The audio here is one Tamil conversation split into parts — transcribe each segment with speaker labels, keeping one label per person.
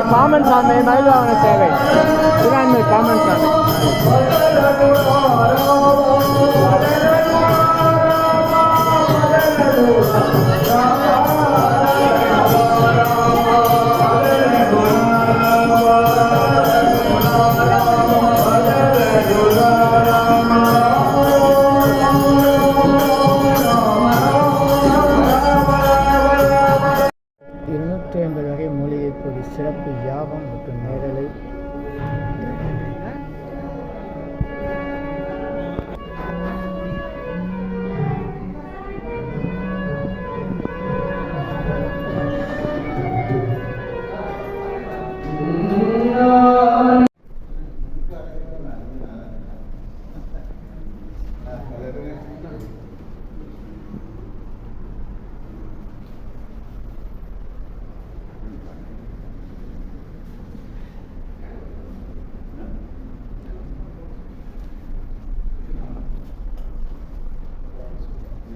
Speaker 1: காமன் சாமி மயில்வாகன சேவை திருவான்மை காமன் சாமி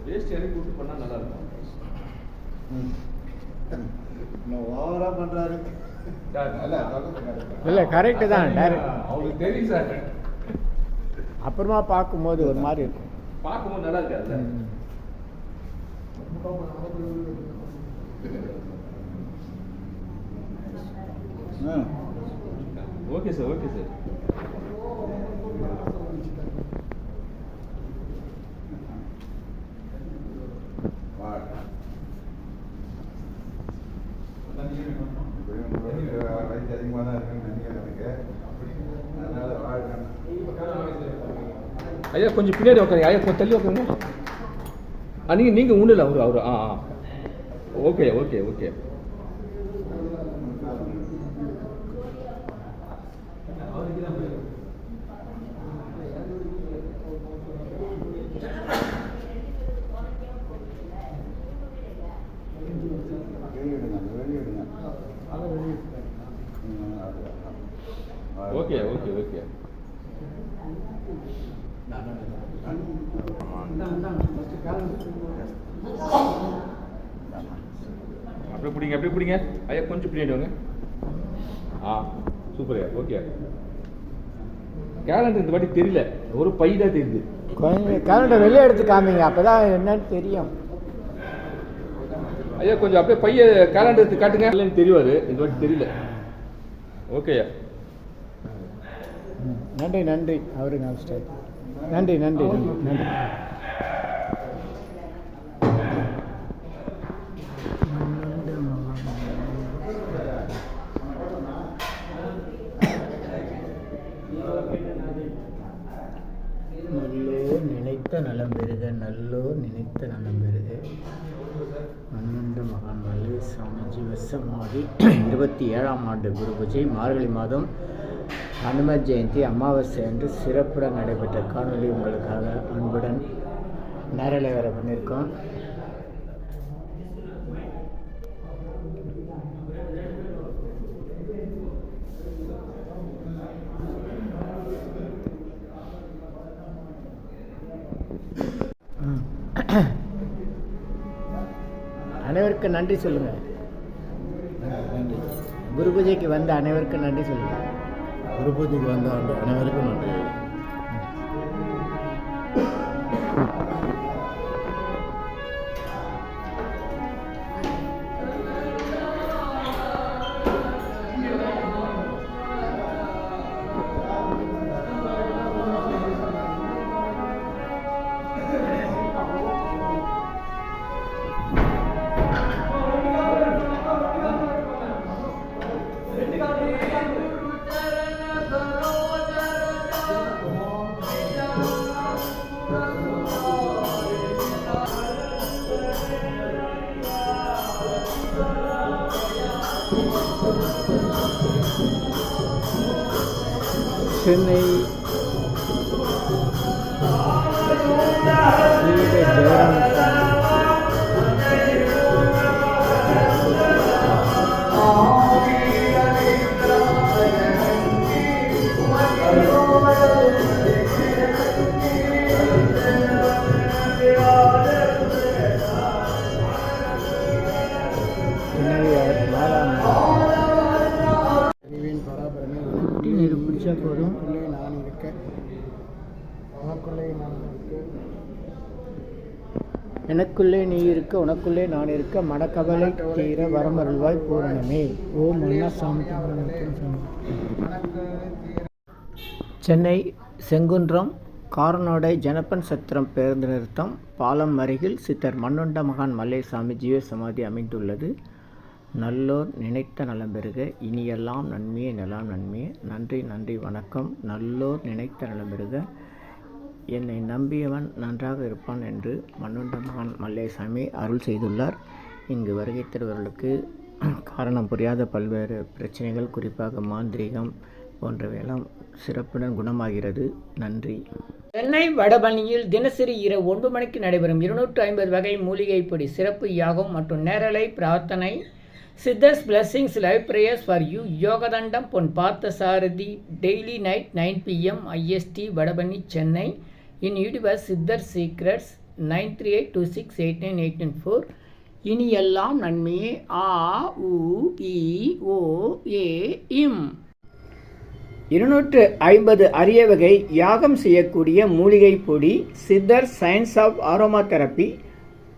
Speaker 2: வேஸ்ட் இறக்கி விட்டு பண்ணால் நல்லா இருக்கும்.
Speaker 3: ஓவரா பண்றாரு.
Speaker 1: இல்லை கரெக்டு தான்.
Speaker 2: அவங்களுக்கு தெரியும் சார்.
Speaker 1: அப்புறமா பார்க்கும்போது ஒரு மாதிரி இருக்கும்.
Speaker 2: பார்க்கும்போது நல்லா இருக்காதுல்ல. Okay sir, okay sir.
Speaker 3: வயசு அதிகமாக தான் இருக்குன்னு நினைக்கிறேன் எனக்கு. அதனால வாழ்க்கை
Speaker 2: ஐயா கொஞ்சம் பின்னாடி உட்காருங்க. ஐயா கொஞ்சம் தள்ளி உட்காருங்க. நீங்கள் ஒன்றும் இல்லை. அவர் okay okay okay. Okay okay okay. அப்படியே பிடிங்க, அப்படியே பிடிங்க. ஐயா கொஞ்சம் பின்னாடி வாங்க. சூப்பர் ஐயா. ஓகே. கேலண்டர் இந்த வாட்டி தெரியல, ஒரு பை தான் தெரியுது.
Speaker 1: கொஞ்சம் கேலண்டர் வெளியே எடுத்து காமிங்க, அப்போதான் என்னன்னு தெரியும்.
Speaker 2: ஐயா கொஞ்சம் அப்படியே பைய கேலண்டர் எடுத்து காட்டுங்க. இல்லைன்னு தெரிவாரு, இந்த வாட்டி தெரியல. ஓகேயா.
Speaker 1: நன்றி நன்றி. அவருக்கு நன்றி நன்றி நன்றி நன்றி. நல்லோர் நினைத்த நலம் பெறுக, நல்லோர் நினைத்த நலம் பெறுக. பன்னெண்டு மகான் மல்லை சாமி ஜீவசமாதி 27ஆம் ஆண்டு குரு பூஜை மார்கழி மாதம் அனுமத் ஜெயந்தி அமாவாசை அன்று சிறப்புடன் நடைபெற்ற காணொலி உங்களுக்காக அன்புடன் நேரலை வர பண்ணியிருக்கோம். அனைவருக்கும் நன்றி சொல்லுங்கள். குரு பூஜைக்கு வந்த அனைவருக்கும் நன்றி சொல்லுங்கள்.
Speaker 3: குரு பூஜைக்கு வந்த அனைவருக்கும் நன்றி.
Speaker 1: சென்னை ஜெயராம பிடிச்சா போதும். நான் இருக்க எனக்குள்ளே நீ இருக்க, உனக்குள்ளே நான் இருக்க, மனக்கவலை தீர வரமருள்வாய் பூரணமே. ஓம் அண்ணாசாமி. சென்னை செங்குன்றம் காரனோடை ஜனப்பன் சத்திரம் பேருந்து நிறுத்தம் பாலம் அருகில் சித்தர் மண்ணுண்ட மகான் மல்லைசாமி ஜீவ சமாதி அமைந்துள்ளது. நல்லோர் நினைத்த நலம் பெறுக, இனியெல்லாம் நன்மையே நலம் நன்மையே. நன்றி நன்றி வணக்கம். நல்லோர் நினைத்த நலம் பெறுக, என்னை நம்பியவன் நன்றாக இருப்பான் என்று மண்ணுண்ட மகான் மல்லைசாமி அருள் செய்துள்ளார். இங்கு வருகை தருவர்களுக்கு காரணம் புரியாத பல்வேறு பிரச்சனைகள், குறிப்பாக மாந்திரீகம் போன்றவையெல்லாம் சிறப்புடன் குணமாகிறது. நன்றி. சென்னை வடபழனியில் தினசரி இரவு 9 மணிக்கு நடைபெறும் 250 வகை மூலிகை பொடி சிறப்பு யாகம் மற்றும் நேரலை பிரார்த்தனை Siddhars blessings live prayers for you யோகதண்டம் Pon Parthasarathy daily night 9 PM IST Vadapalani Chennai. In YouTuber Siddhar secrets 9382689894. இனி எல்லாம் நன்மையே. ஆ உ இ ஓ ஏ இம். 250 அரிய வகை யாகம் செய்யக்கூடிய மூலிகை பொடி. Siddhar science of aroma therapy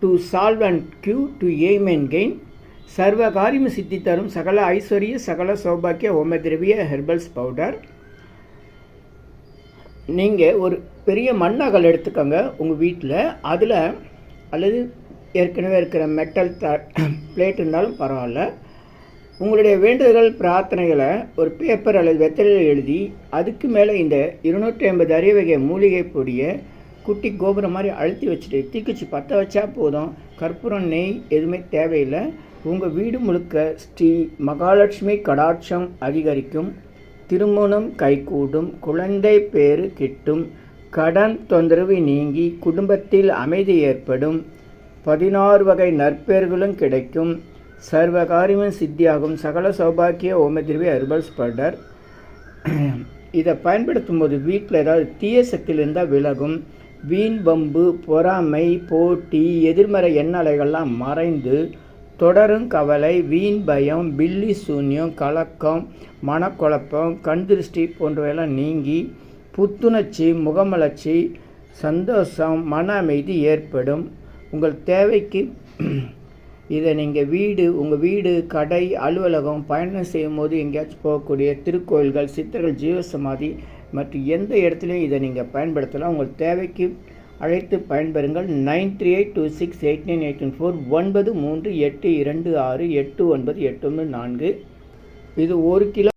Speaker 1: to solve and cue to aim and gain. சர்வ காரியம் சித்தி தரும் சகல ஐஸ்வர்ய சகல சௌபாக்கிய ஓமதிரவிய ஹெர்பல்ஸ் பவுடர். நீங்கள் ஒரு பெரிய மண்ணகல் எடுத்துக்கோங்க உங்கள் வீட்டில். அதில் அல்லது ஏற்கனவே இருக்கிற மெட்டல் பிளேட் இருந்தாலும் பரவாயில்ல, உங்களுடைய வேண்டுதல்கள் பிரார்த்தனைகளை ஒரு பேப்பர் அல்லது வெத்தலையில் எழுதி அதுக்கு மேலே இந்த 250 அரிய வகை மூலிகை பொடியை குட்டி கோபுரம் மாதிரி அழுத்தி வச்சுட்டு தீக்குச்சி பற்ற வச்சா போதும். கற்பூரம் நெய் எதுவுமே தேவையில்லை. உங்கள் வீடு முழுக்க ஸ்ரீ மகாலட்சுமி கடாட்சம் அதிகரிக்கும். திருமணம் கைகூடும். குழந்தை பேறு கிட்டும். கடன் தொந்தரவு நீங்கி குடும்பத்தில் அமைதி ஏற்படும். 16 வகை நற்பெயர்களும் கிடைக்கும். சர்வகாரியமும் சித்தியாகும். சகல சௌபாக்கிய ஓமதிரவி ஹெர்பல்ஸ் பவுடர். இதை பயன்படுத்தும் போது வீட்டில் ஏதாவது தீய சக்தியில் இருந்தால் விலகும். வீண் வம்பு, பொறாமை, போட்டி, எதிர்மறை எண்ணலைகள்லாம் மறைந்து தொடரும் கவலை, வீண் பயம், பில்லி சூன்யம், கலக்கம், மனக்குழப்பம், கண் திருஷ்டி போன்றவையெல்லாம் நீங்கி புத்துணர்ச்சி, முகமலர்ச்சி, சந்தோஷம், மன அமைதி ஏற்படும். உங்கள் தேவைக்கு இதை நீங்கள் உங்கள் வீடு, கடை, அலுவலகம், பயணம் செய்யும் போது எங்கேயாச்சும் போகக்கூடிய திருக்கோயில்கள், சித்தர்கள் ஜீவசமாதி மற்றும் எந்த இடத்துலையும் இதை நீங்கள் பயன்படுத்தலாம். உங்கள் தேவைக்கு அழைத்து பயன்பெறுங்கள். 9382689894 9382689894. இது 1 கிலோ